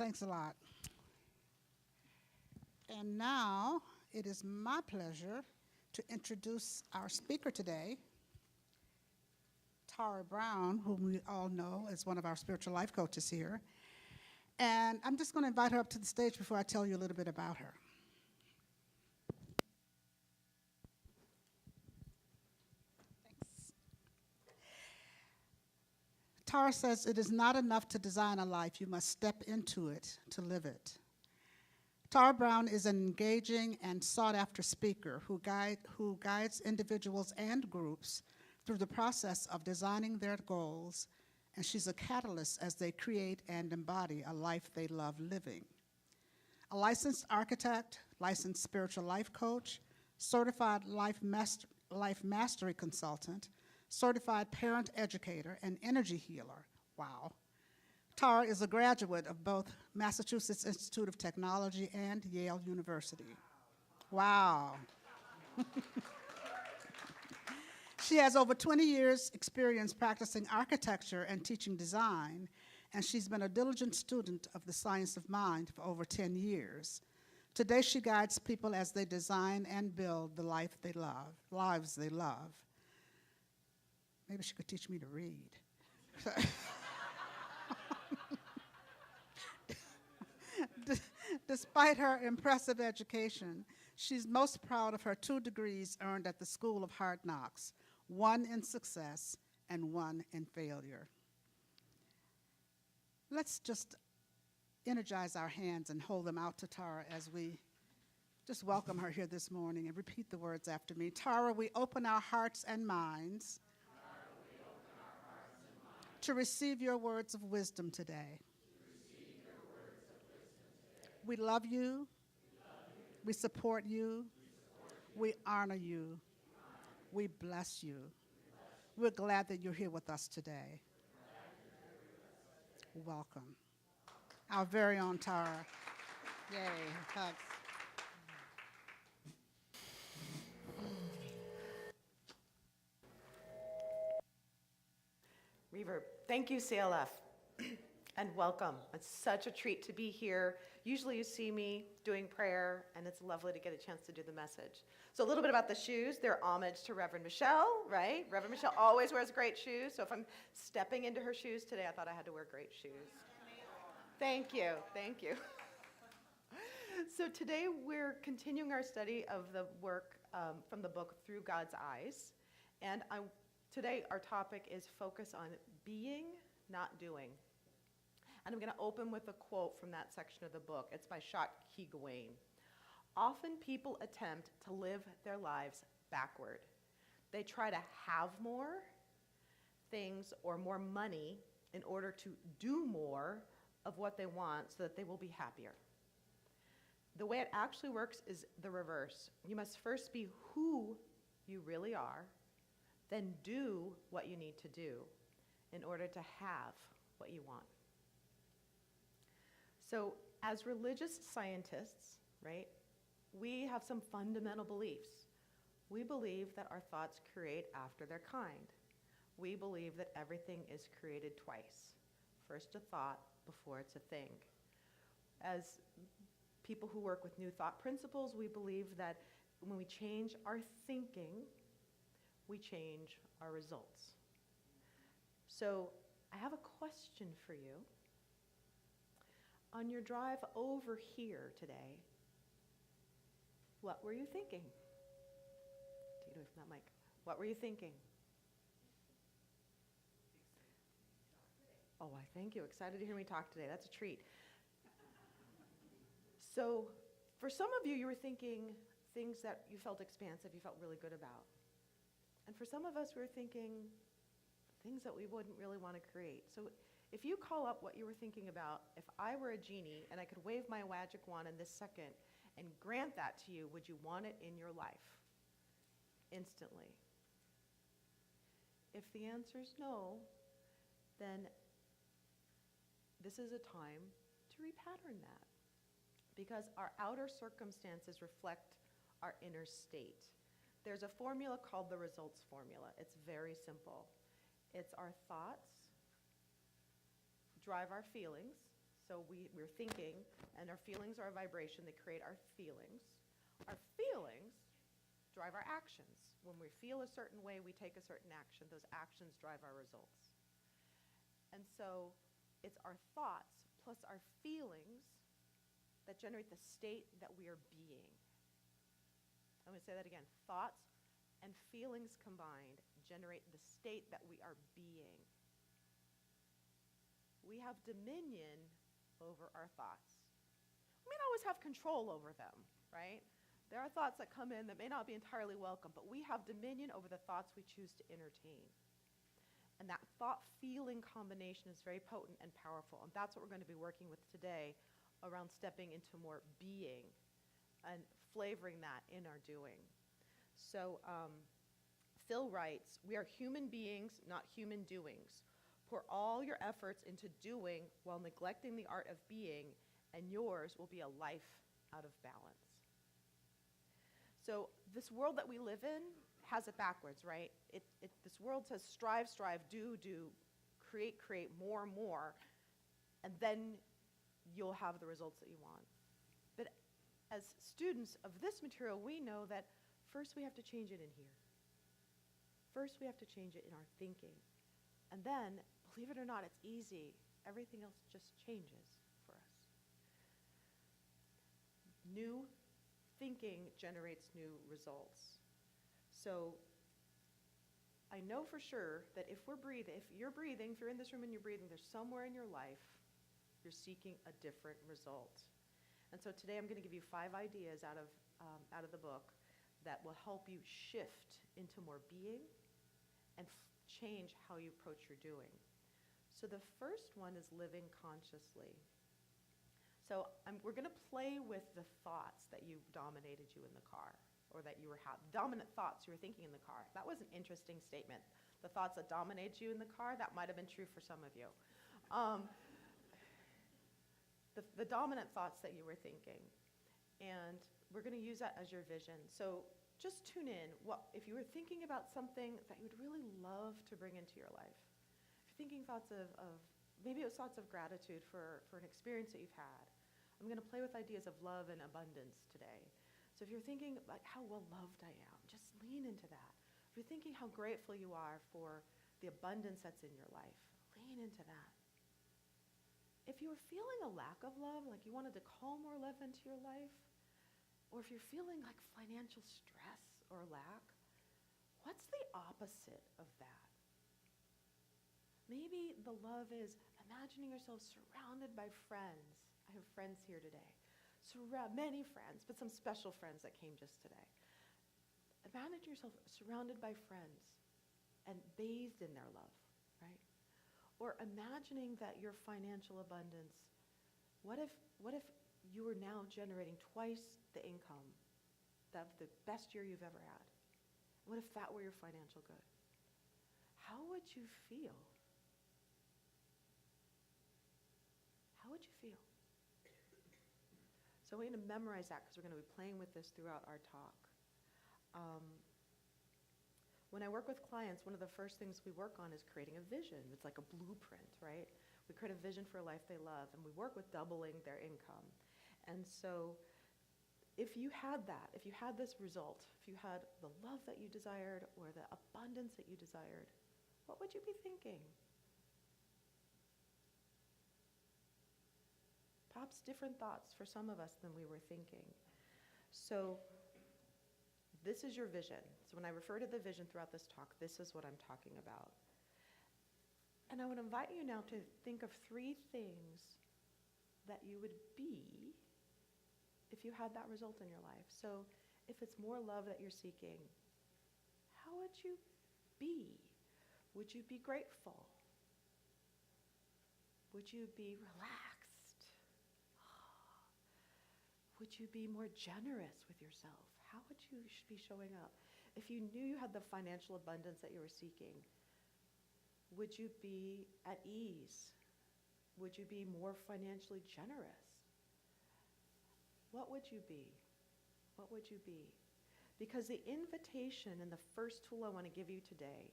Thanks a lot. And now it is my pleasure to introduce our speaker today, Tara Brown, whom we all know as one of our spiritual life coaches here. And I'm just going to invite her up to the stage before I tell you a little bit about her. Thanks. Tara says, "It is not enough to design a life. You must step into it to live it." Tara Brown is an engaging and sought-after speaker who guides individuals and groups through the process of designing their goals, and she's a catalyst as they create and embody a life they love living. A licensed architect, licensed spiritual life coach, certified life mastery consultant, certified parent educator, and energy healer. Wow. Tara is a graduate of both Massachusetts Institute of Technology and Yale University. Wow. She has over 20 years' experience practicing architecture and teaching design, and she's been a diligent student of the science of mind for over 10 years. Today, she guides people as they design and build the lives they love. Maybe she could teach me to read. Despite her impressive education, she's most proud of her 2 degrees earned at the School of Hard Knocks, one in success and one in failure. Let's just energize our hands and hold them out to Tara as we just welcome her here this morning, and repeat the words after me. Tara, we open our hearts and minds to receive your words of wisdom today. We love you. We support you. We honor you. We bless you. We're glad that you're here with us today. Welcome. Our very own Tara. Yay, hugs. Reverb. Thank you, CLF, and welcome. It's such a treat to be here. Usually you see me doing prayer, and it's lovely to get a chance to do the message. So a little bit about the shoes. They're homage to Reverend Michelle, right? Reverend Michelle always wears great shoes, so if I'm stepping into her shoes today, I thought I had to wear great shoes. Thank you, thank you. So today we're continuing our study of the work from the book Through God's Eyes, and today our topic is focus on being, not doing. And I'm going to open with a quote from that section of the book. It's by Shotki Gawain. "Often people attempt to live their lives backward. They try to have more things or more money in order to do more of what they want so that they will be happier. The way it actually works is the reverse. You must first be who you really are, then do what you need to do in order to have what you want." So as religious scientists, right, we have some fundamental beliefs. We believe that our thoughts create after their kind. We believe that everything is created twice. First a thought before it's a thing. As people who work with new thought principles, we believe that when we change our thinking, we change our results. So I have a question for you. On your drive over here today, what were you thinking? Take it away from that mic. What were you thinking? Oh, I thank you. Excited to hear me talk today. That's a treat. So for some of you, you were thinking things that you felt expansive, you felt really good about. And for some of us, we were thinking things that we wouldn't really want to create. So if you call up what you were thinking about, if I were a genie and I could wave my magic wand in this second and grant that to you, would you want it in your life instantly? If the answer is no, then this is a time to repattern that, because our outer circumstances reflect our inner state. There's a formula called the results formula. It's very simple. It's our thoughts drive our feelings, So we're thinking, and our feelings are a vibration. They create our feelings. Our feelings drive our actions. When we feel a certain way, we take a certain action. Those actions drive our results. And so it's our thoughts plus our feelings that generate the state that we are being. I'm going to say that again. Thoughts and feelings combined generate the state that we are being. We have dominion over our thoughts. We may not always have control over them, right? There are thoughts that come in that may not be entirely welcome, but we have dominion over the thoughts we choose to entertain. And that thought-feeling combination is very potent and powerful, and that's what we're going to be working with today around stepping into more being and flavoring that in our doing. So Phil writes, "We are human beings, not human doings. Pour all your efforts into doing while neglecting the art of being, and yours will be a life out of balance." So this world that we live in has it backwards, right? This world says strive, strive, do, create, more, and then you'll have the results that you want. But as students of this material, we know that first we have to change it in here. First we have to change it in our thinking. And then, believe it or not, it's easy. Everything else just changes for us. New thinking generates new results. So I know for sure that if you're breathing, if you're in this room and you're breathing, there's somewhere in your life you're seeking a different result. And so today I'm going to give you 5 ideas out of the book that will help you shift into more being and change how you approach your doing. So the first one is living consciously. So we're going to play with the thoughts that dominated you in the car, or that you were dominant thoughts you were thinking in the car. That was an interesting statement. The thoughts that dominated you in the car, that might have been true for some of you. The dominant thoughts that you were thinking. And we're going to use that as your vision. So just tune in. If you were thinking about something that you would really love to bring into your life, if you're thinking thoughts of maybe it was thoughts of gratitude for an experience that you've had. I'm going to play with ideas of love and abundance today. So if you're thinking like how well loved I am, just lean into that. If you're thinking how grateful you are for the abundance that's in your life, lean into that. If you were feeling a lack of love, like you wanted to call more love into your life, or if you're feeling like financial stress or lack, what's the opposite of that? Maybe the love is imagining yourself surrounded by friends. I have friends here today. Many friends, but some special friends that came just today. Imagine yourself surrounded by friends and bathed in their love, right? Or imagining that your financial abundance, what if you were now generating twice the income, the best year you've ever had? What if that were your financial good? How would you feel? How would you feel? So we're going to memorize that because we're going to be playing with this throughout our talk. When I work with clients, one of the first things we work on is creating a vision. It's like a blueprint, right? We create a vision for a life they love, and we work with doubling their income. And so if you had that, if you had this result, if you had the love that you desired or the abundance that you desired, what would you be thinking? Perhaps different thoughts for some of us than we were thinking. So this is your vision. So when I refer to the vision throughout this talk, this is what I'm talking about. And I would invite you now to think of 3 things that you would be if you had that result in your life. So if it's more love that you're seeking, how would you be? Would you be grateful? Would you be relaxed? Would you be more generous with yourself? How would you be showing up? If you knew you had the financial abundance that you were seeking, would you be at ease? Would you be more financially generous? What would you be? What would you be? Because the invitation and the first tool I want to give you today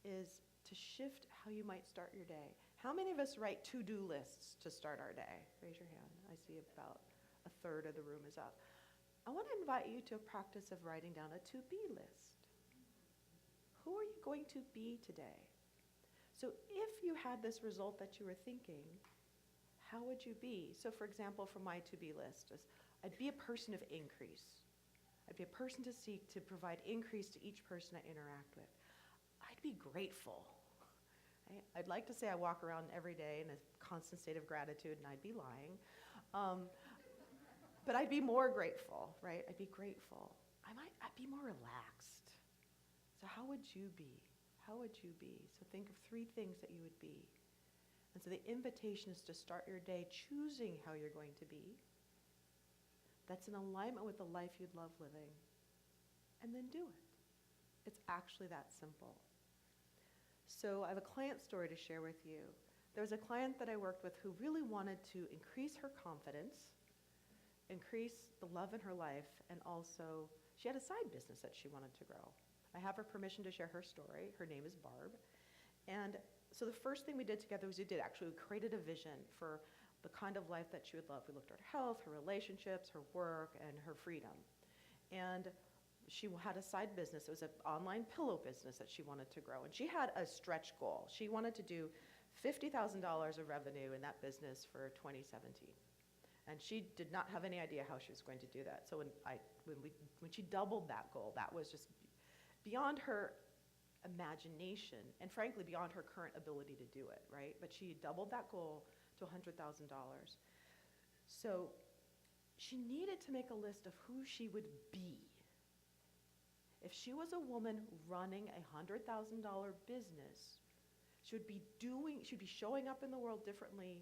is to shift how you might start your day. How many of us write to-do lists to start our day? Raise your hand. I see about a third of the room is up. I want to invite you to a practice of writing down a to-be list. Who are you going to be today? So if you had this result that you were thinking, how would you be? So for example, for my to-be list, I'd be a person of increase. I'd be a person to seek to provide increase to each person I interact with. I'd be grateful. I'd like to say I walk around every day in a constant state of gratitude, and I'd be lying. But I'd be more grateful, right? I'd be grateful. I'd be more relaxed. So how would you be? How would you be? So think of 3 things that you would be. And so the invitation is to start your day choosing how you're going to be. That's in alignment with the life you'd love living. And then do it. It's actually that simple. So I have a client story to share with you. There was a client that I worked with who really wanted to increase her confidence, increase the love in her life, and also she had a side business that she wanted to grow. I have her permission to share her story. Her name is Barb. And so the first thing we did together was we created a vision for the kind of life that she would love. We looked at her health, her relationships, her work, and her freedom. And she had a side business. It was an online pillow business that she wanted to grow. And she had a stretch goal. She wanted to do $50,000 of revenue in that business for 2017. And she did not have any idea how she was going to do that. So when she doubled that goal, that was just beyond her imagination and frankly beyond her current ability to do it, right? But she doubled that goal to $100,000. So she needed to make a list of who she would be. If she was a woman running a $100,000 business, she'd be showing up in the world differently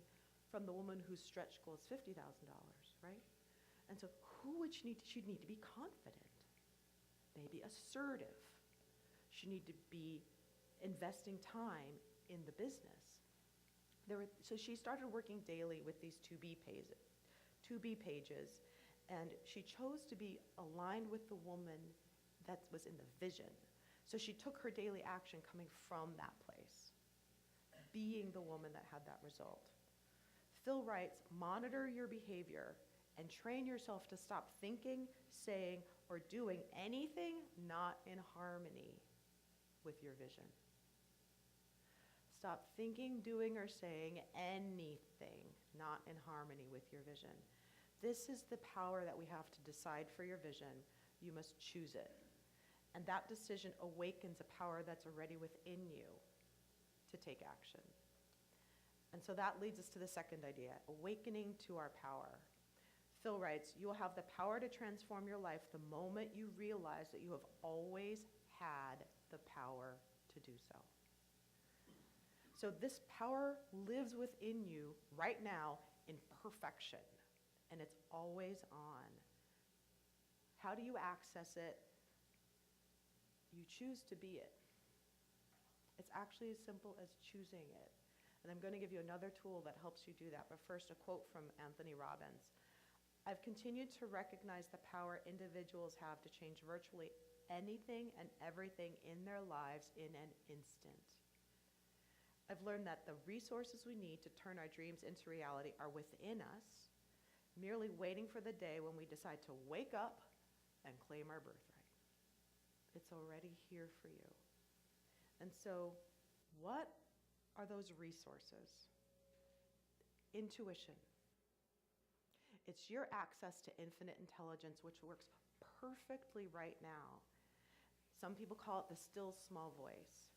from the woman whose stretch goal is $50,000, right? And so who would she need? She'd need to be confident, maybe assertive. She'd need to be investing time in the business. So she started working daily with these to-be pages, and she chose to be aligned with the woman that was in the vision. So she took her daily action coming from that place, being the woman that had that result. Phil writes, monitor your behavior and train yourself to stop thinking, saying, or doing anything not in harmony with your vision. Stop thinking, doing, or saying anything not in harmony with your vision. This is the power that we have to decide for your vision. You must choose it. And that decision awakens a power that's already within you to take action. And so that leads us to the second idea, awakening to our power. Phil writes, you will have the power to transform your life the moment you realize that you have always had the power to do so. So this power lives within you right now in perfection, and it's always on. How do you access it? You choose to be it. It's actually as simple as choosing it. And I'm going to give you another tool that helps you do that. But first, a quote from Anthony Robbins. I've continued to recognize the power individuals have to change virtually anything and everything in their lives in an instant. I've learned that the resources we need to turn our dreams into reality are within us, merely waiting for the day when we decide to wake up and claim our birthright. It's already here for you. And so, what are those resources? Intuition. It's your access to infinite intelligence, which works perfectly right now. Some people call it the still small voice.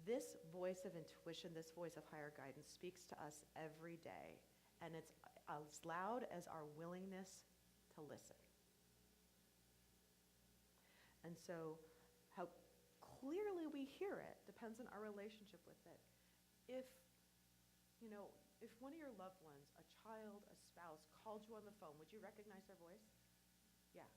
This voice of intuition, this voice of higher guidance speaks to us every day, and it's as loud as our willingness to listen. And so how clearly we hear it depends on our relationship with it. If one of your loved ones, a child, a spouse, called you on the phone, would you recognize their voice? Yeah.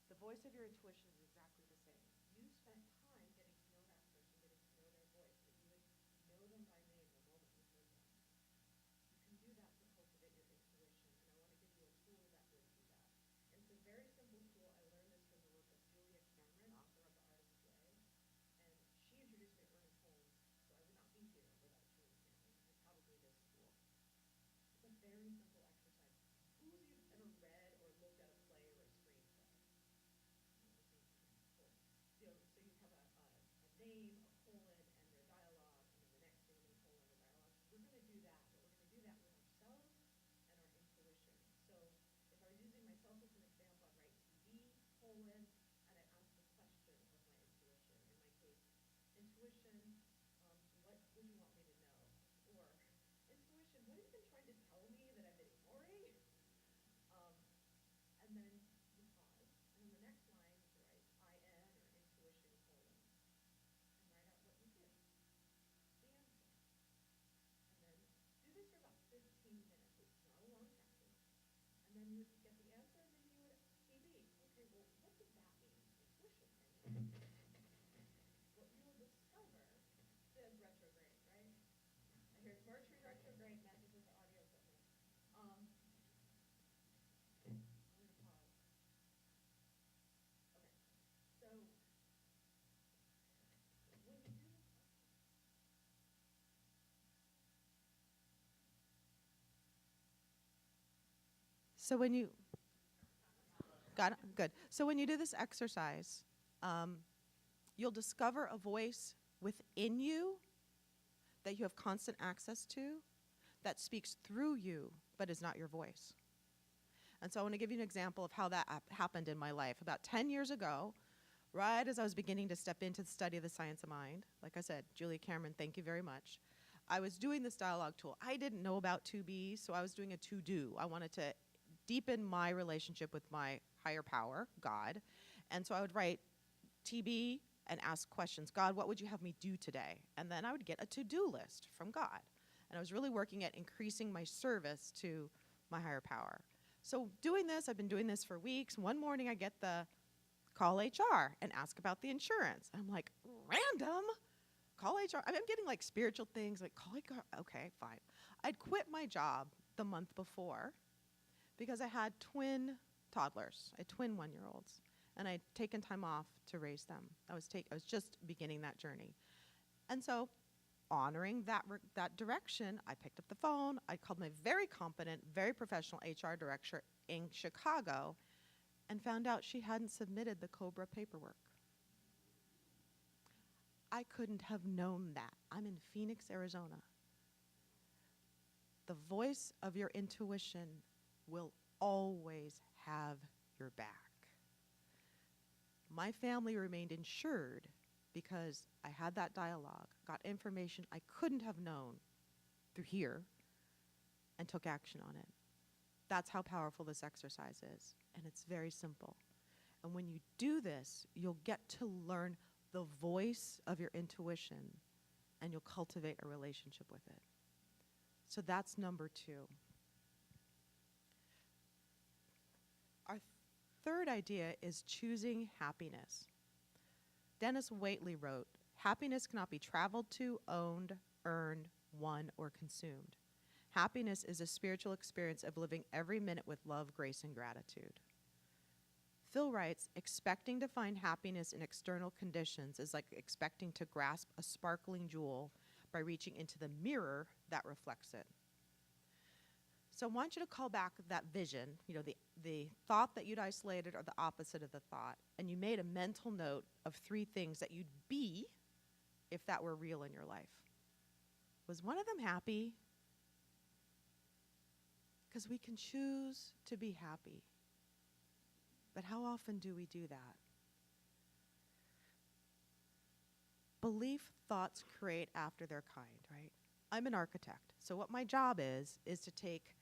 The voice of your intuition is exactly the same. You spent time getting to know that person, getting to know their voice, but you would know them by name the moment you heard them. You can do that to cultivate your intuition, and I want to give you a tool that will do that. And it's a very simple tool. I learned this from the work of Julia Cameron, author of The R.Sc.P, and she introduced me to Ernest Holmes, so I would not be here without Julia. So when you got it? Good. So when you do this exercise, you'll discover a voice within you that you have constant access to that speaks through you but is not your voice. And so I want to give you an example of how that happened in my life. About 10 years ago, right as I was beginning to step into the study of the science of mind, like I said, Julia Cameron, thank you very much, I was doing this dialogue tool. I didn't know about 2B, so I was doing a to-do. I wanted to deepen my relationship with my higher power, God. And so I would write TB and ask questions. God, what would you have me do today? And then I would get a to-do list from God. And I was really working at increasing my service to my higher power. So doing this, I've been doing this for weeks. One morning I get the call HR and ask about the insurance. I'm like, random? Call HR? I'm getting like spiritual things, like call HR. Okay, fine. I'd quit my job the month before because I had twin toddlers, I had twin 1-year-olds, and I'd taken time off to raise them. I was just beginning that journey. And so honoring that direction, I picked up the phone, I called my very competent, very professional HR director in Chicago and found out she hadn't submitted the COBRA paperwork. I couldn't have known that. I'm in Phoenix, Arizona. The voice of your intuition will always have your back. My family remained insured because I had that dialogue, got information I couldn't have known through here, and took action on it. That's how powerful this exercise is, and it's very simple. And when you do this, you'll get to learn the voice of your intuition, and you'll cultivate a relationship with it. So that's number 2. Our third idea is choosing happiness. Dennis Waitley wrote, "Happiness cannot be traveled to, owned, earned, won, or consumed. Happiness is a spiritual experience of living every minute with love, grace, and gratitude." Phil writes, "Expecting to find happiness in external conditions is like expecting to grasp a sparkling jewel by reaching into the mirror that reflects it." So I want you to call back that vision, the thought that you'd isolated or the opposite of the thought, and you made a mental note of 3 things that you'd be if that were real in your life. Was one of them happy? Because we can choose to be happy. But how often do we do that? Belief thoughts create after their kind, right? I'm an architect, so what my job is to take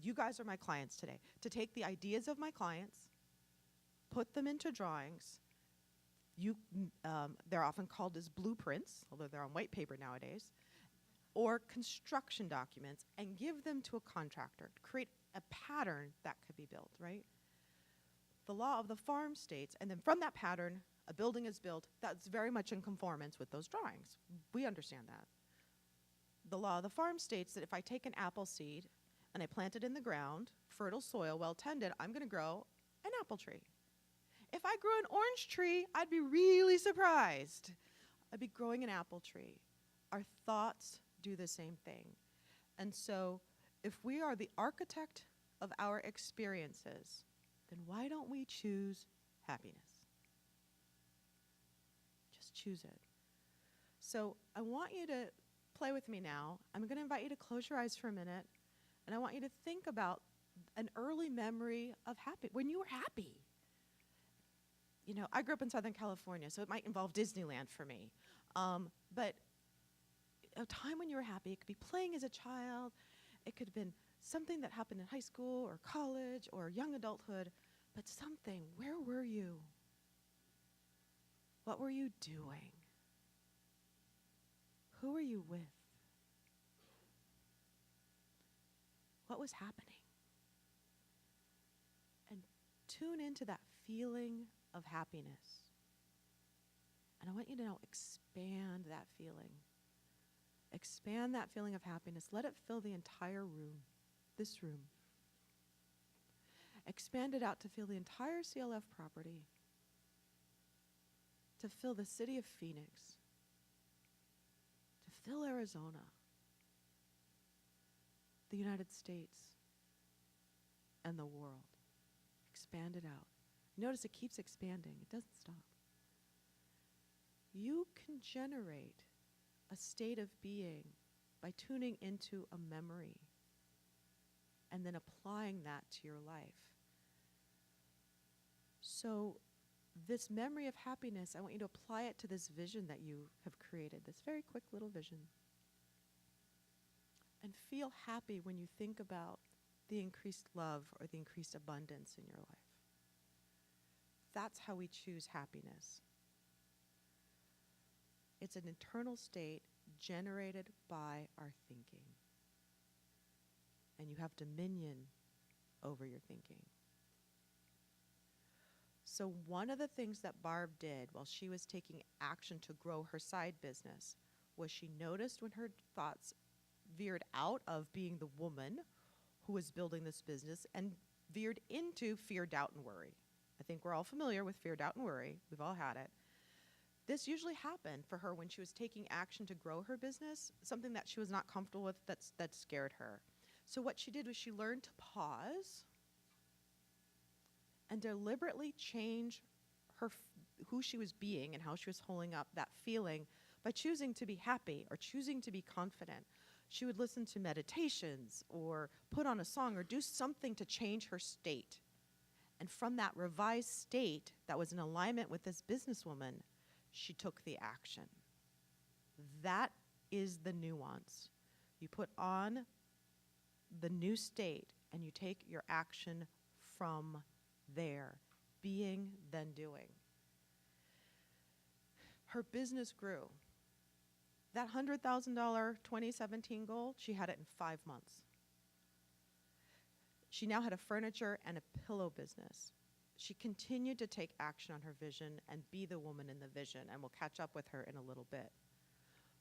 you guys are my clients today, to take the ideas of my clients, put them into drawings. They're often called as blueprints, although they're on white paper nowadays, or construction documents, and give them to a contractor to create a pattern that could be built, right? The law of the farm states, and then from that pattern, a building is built that's very much in conformance with those drawings. We understand that. The law of the farm states that if I take an apple seed and I plant it in the ground, fertile soil, well tended, I'm going to grow an apple tree. If I grew an orange tree, I'd be really surprised. I'd be growing an apple tree. Our thoughts do the same thing. And so if we are the architect of our experiences, then why don't we choose happiness? Just choose it. So I want you to play with me now. I'm going to invite you to close your eyes for a minute, and I want you to think about an early memory of when you were happy. I grew up in Southern California, so it might involve Disneyland for me. But a time when you were happy, it could be playing as a child, it could have been something that happened in high school or college or young adulthood, but something. Where were you? What were you doing? Who were you with? What was happening? And tune into that feeling of happiness. And I want you to now expand that feeling. Expand that feeling of happiness. Let it fill the entire room, this room. Expand it out to fill the entire CLF property, to fill the city of Phoenix, to fill Arizona, the United States, and the world. Expand it out. Notice it keeps expanding. It doesn't stop. You can generate a state of being by tuning into a memory and then applying that to your life. So this memory of happiness, I want you to apply it to this vision that you have created, this very quick little vision. And feel happy when you think about the increased love or the increased abundance in your life. That's how we choose happiness. It's an internal state generated by our thinking. And you have dominion over your thinking. So one of the things that Barb did while she was taking action to grow her side business was she noticed when her thoughts veered out of being the woman who was building this business and veered into fear, doubt, and worry. I think we're all familiar with fear, doubt, and worry. We've all had it. This usually happened for her when she was taking action to grow her business, something that she was not comfortable with that scared her. So what she did was she learned to pause and deliberately change who she was being and how she was holding up that feeling by choosing to be happy or choosing to be confident. She would listen to meditations or put on a song or do something to change her state. And from that revised state that was in alignment with this businesswoman, she took the action. That is the nuance. You put on the new state and you take your action from there, being then doing. Her business grew. That $100,000 2017 goal, she had it in 5 months. She now had a furniture and a pillow business. She continued to take action on her vision and be the woman in the vision, and we'll catch up with her in a little bit.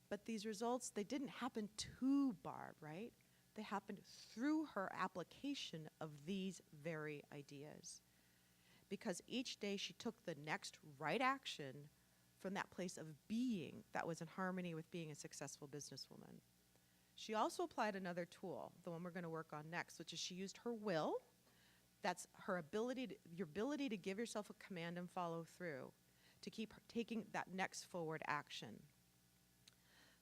But these results, they didn't happen to Barb, right? They happened through her application of these very ideas. Because each day she took the next right action from that place of being that was in harmony with being a successful businesswoman. She also applied another tool, the one we're going to work on next, which is she used her will. That's her ability, your ability to give yourself a command and follow through, to keep taking that next forward action.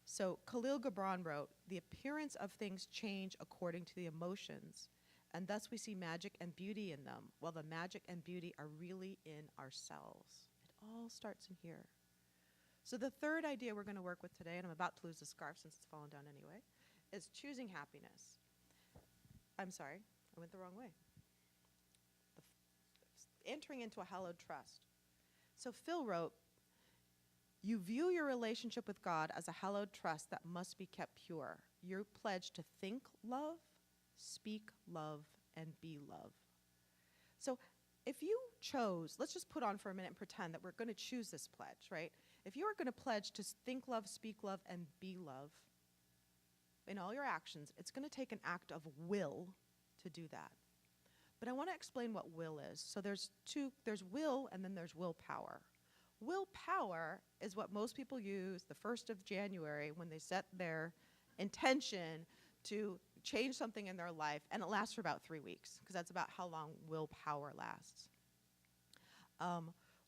So Khalil Gibran wrote, "The appearance of things change according to the emotions, and thus we see magic and beauty in them, while the magic and beauty are really in ourselves." It all starts in here. So the third idea we're going to work with today, and I'm about to lose the scarf since it's fallen down anyway, is choosing happiness. I'm sorry, I went the wrong way. Entering into a hallowed trust. So Phil wrote, "You view your relationship with God as a hallowed trust that must be kept pure. You're pledged to think love, speak love, and be love." So if you chose, let's just put on for a minute and pretend that we're going to choose this pledge, right? If you are going to pledge to think love, speak love, and be love in all your actions, it's going to take an act of will to do that. But I want to explain what will is. So there's will and then there's willpower. Willpower is what most people use the 1st of January when they set their intention to change something in their life, and it lasts for about 3 weeks, because that's about how long willpower lasts.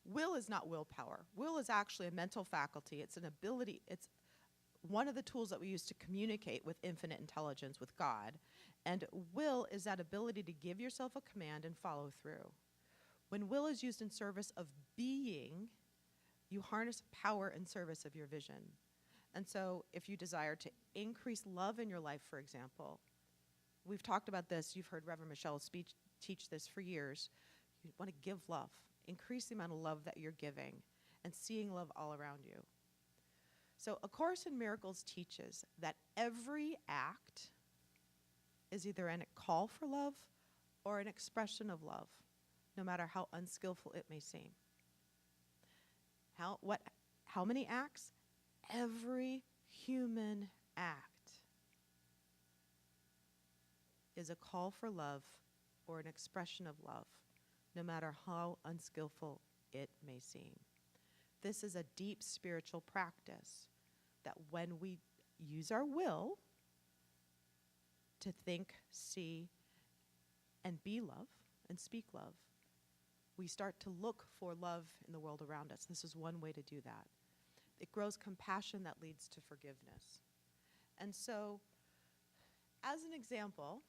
Will is not willpower. Will is actually a mental faculty. It's an ability. It's one of the tools that we use to communicate with infinite intelligence, with God. And will is that ability to give yourself a command and follow through. When will is used in service of being, you harness power in service of your vision. And so if you desire to increase love in your life, for example, we've talked about this. You've heard Reverend Michelle's speech teach this for years. You want to give love. Increase the amount of love that you're giving and seeing love all around you. So A Course in Miracles teaches that every act is either a call for love or an expression of love, no matter how unskillful it may seem. How many acts? Every human act is a call for love or an expression of love, no matter how unskillful it may seem. This is a deep spiritual practice that when we use our will to think, see, and be love and speak love, we start to look for love in the world around us. This is one way to do that. It grows compassion that leads to forgiveness. And so, as an example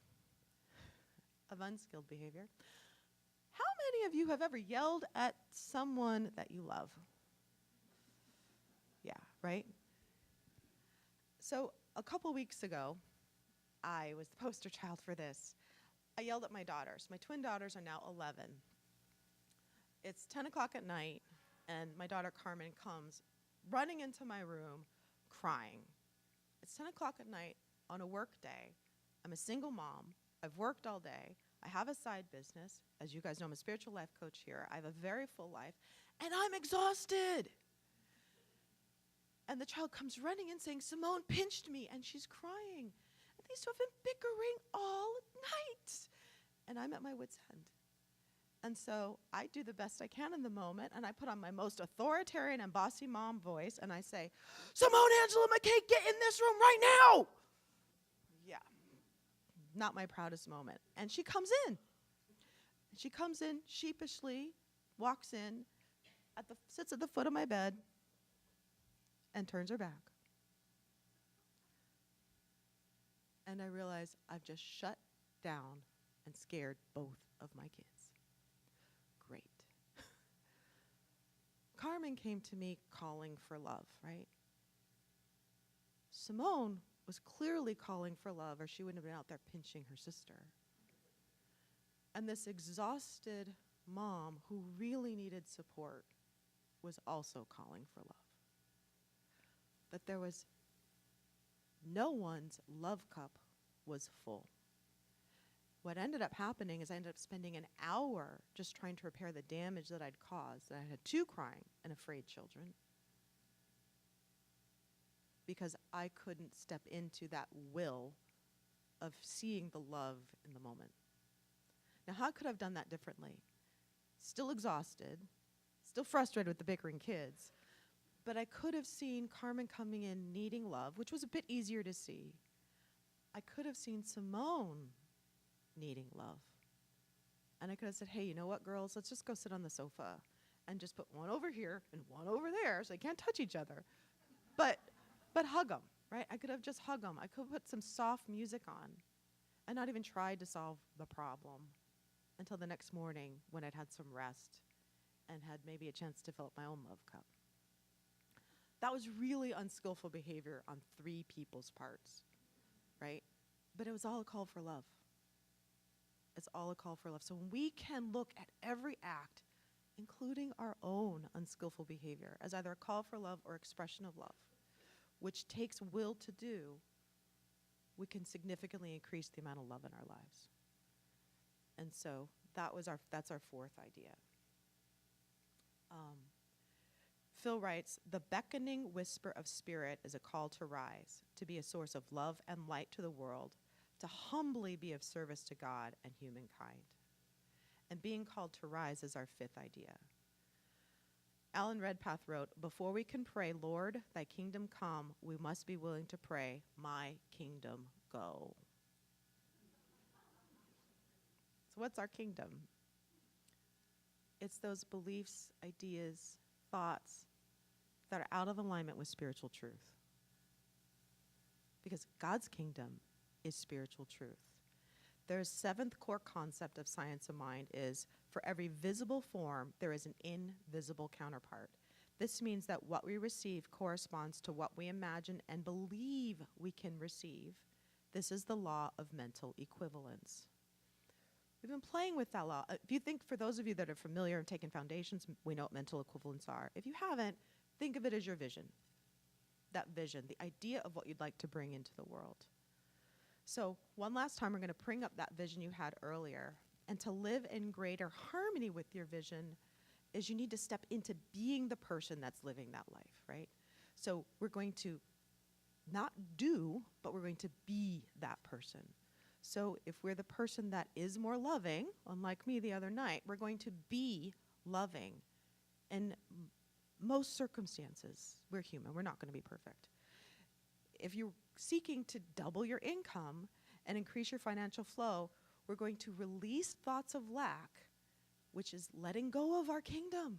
of unskilled behavior, how many of you have ever yelled at someone that you love? Yeah, right? So a couple weeks ago, I was the poster child for this. I yelled at my daughters. My twin daughters are now 11. It's 10 o'clock at night, and my daughter Carmen comes running into my room crying. It's 10 o'clock at night on a work day. I'm a single mom. I've worked all day. I have a side business. As you guys know, I'm a spiritual life coach here. I have a very full life, and I'm exhausted. And the child comes running in saying, Simone pinched me, and she's crying. And these two have been bickering all night. And I'm at my wit's end. And so I do the best I can in the moment, and I put on my most authoritarian and bossy mom voice, and I say, Simone Angela McKay, get in this room right now! Yeah, not my proudest moment. And she comes in. She comes in sheepishly, walks in, sits at the foot of my bed, and turns her back. And I realize I've just shut down and scared both of my kids. Great. Carmen came to me calling for love, right? Simone was clearly calling for love, or she wouldn't have been out there pinching her sister. And this exhausted mom who really needed support was also calling for love. But there was no one's love cup was full. What ended up happening is I ended up spending an hour just trying to repair the damage that I'd caused. I had two crying and afraid children because I couldn't step into that will of seeing the love in the moment. Now, how could I have done that differently? Still exhausted, still frustrated with the bickering kids, but I could have seen Carmen coming in needing love, which was a bit easier to see. I could have seen Simone needing love. And I could have said, hey, you know what, girls, let's just go sit on the sofa and just put one over here and one over there so they can't touch each other. But hug them, right? I could have just hugged them. I could have put some soft music on and not even tried to solve the problem until the next morning when I'd had some rest and had maybe a chance to fill up my own love cup. That was really unskillful behavior on three people's parts, right? But it was all a call for love. It's all a call for love. So when we can look at every act, including our own unskillful behavior, as either a call for love or expression of love, which takes will to do, we can significantly increase the amount of love in our lives. And so that's our fourth idea. Phil writes, the beckoning whisper of spirit is a call to rise, to be a source of love and light to the world, to humbly be of service to God and humankind. And being called to rise is our fifth idea. Alan Redpath wrote, before we can pray, Lord, thy kingdom come, we must be willing to pray, my kingdom go. So what's our kingdom? It's those beliefs, ideas, thoughts that are out of alignment with spiritual truth. Because God's kingdom is spiritual truth. Their seventh core concept of science of mind is, for every visible form, there is an invisible counterpart. This means that what we receive corresponds to what we imagine and believe we can receive. This is the law of mental equivalence. We've been playing with that law. If you think, for those of you that are familiar and taken foundations, we know what mental equivalents are. If you haven't, think of it as your vision. That vision, the idea of what you'd like to bring into the world. So one last time, we're going to bring up that vision you had earlier. And to live in greater harmony with your vision is you need to step into being the person that's living that life, right? So we're going to not do, but we're going to be that person. So if we're the person that is more loving, unlike me the other night, we're going to be loving. In most circumstances, we're human. We're not going to be perfect. If you're seeking to double your income and increase your financial flow, we're going to release thoughts of lack, which is letting go of our kingdom.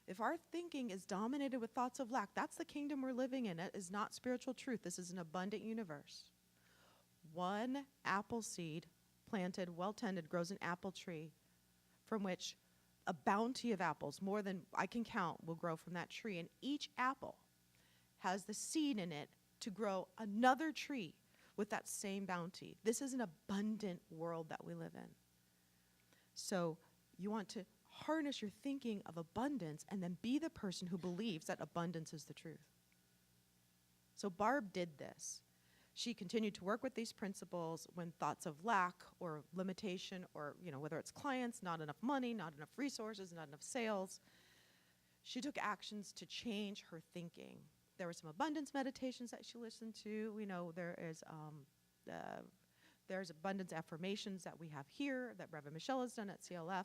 If our thinking is dominated with thoughts of lack, that's the kingdom we're living in. It is not spiritual truth. This is an abundant universe. One apple seed planted, well-tended, grows an apple tree from which a bounty of apples, more than I can count, will grow from that tree. And each apple has the seed in it to grow another tree with that same bounty. This is an abundant world that we live in. So you want to harness your thinking of abundance and then be the person who believes that abundance is the truth. So Barb did this. She continued to work with these principles when thoughts of lack or limitation or, whether it's clients, not enough money, not enough resources, not enough sales, she took actions to change her thinking. There were some abundance meditations that she listened to. We know there's abundance affirmations that we have here that Reverend Michelle has done at CLF.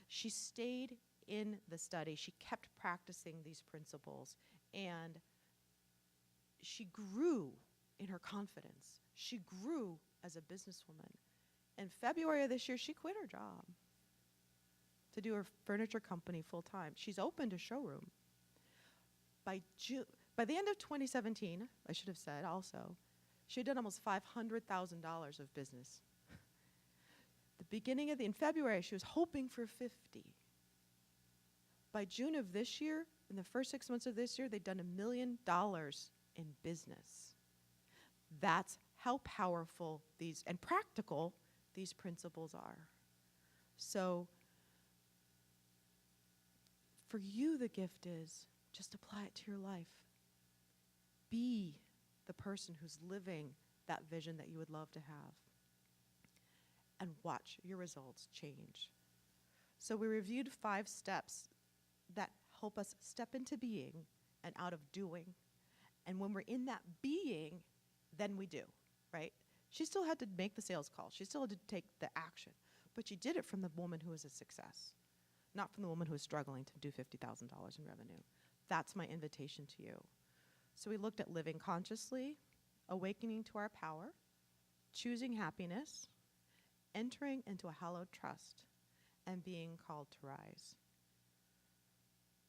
She stayed in the study. She kept practicing these principles, and she grew in her confidence. She grew as a businesswoman. In February of this year, she quit her job to do her furniture company full time. She's opened a showroom. By the end of 2017, I should have said also, she had done almost $500,000 of business. In February, she was hoping for 50. By June of this year, in the first 6 months of this year, they'd done $1 million in business. That's how powerful and practical these principles are. So for you, the gift is just apply it to your life. Be the person who's living that vision that you would love to have. And watch your results change. So we reviewed 5 steps that help us step into being and out of doing. And when we're in that being, then we do, right? She still had to make the sales call. She still had to take the action. But she did it from the woman who was a success, not from the woman who was struggling to do $50,000 in revenue. That's my invitation to you. So we looked at living consciously, awakening to our power, choosing happiness, entering into a hallowed trust, and being called to rise.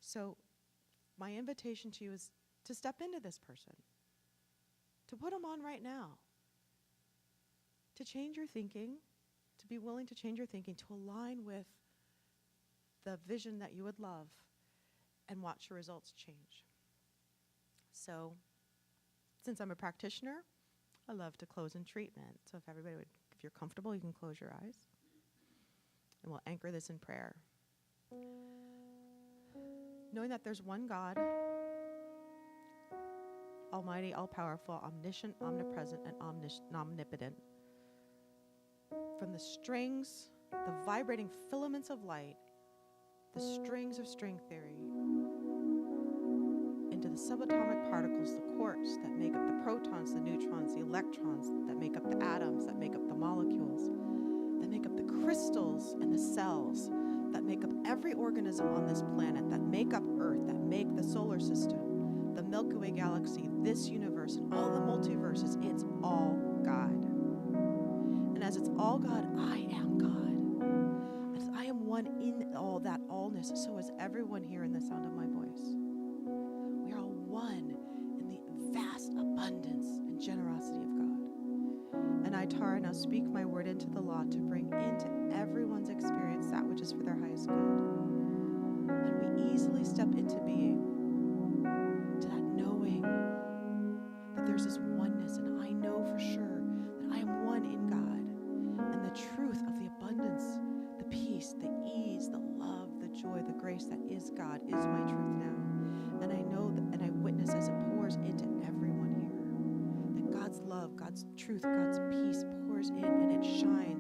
So my invitation to you is to step into this person, to put them on right now, to change your thinking, to be willing to change your thinking, to align with the vision that you would love, and watch your results change. So since I'm a practitioner, I love to close in treatment. So if you're comfortable, you can close your eyes. And we'll anchor this in prayer. Knowing that there's one God, almighty, all-powerful, omniscient, omnipresent, and omnipotent. From the strings, the vibrating filaments of light, the strings of string theory, into the subatomic particles, the quarks that make up the protons, the neutrons, the electrons, that make up the atoms, that make up the molecules, that make up the crystals and the cells, that make up every organism on this planet, that make up Earth, that make the solar system, the Milky Way galaxy, this universe, and all the multiverses. It's all God. And as it's all God, I am God. As I am one in all that allness, so is everyone here in the sound of my voice. We are all one in the vast abundance and generosity of God. And I, Tara, now speak my word into the law to bring into everyone's experience that which is for their highest good. And we easily step into being, to that knowing that there's this oneness, and I know for sure that I am one in God. And the truth of the abundance, the peace, the ease, the love, the joy, the grace that is God is my truth now. And I know that, and I witness as it pours into everyone here, that God's love, God's truth, God's peace pours in, and it shines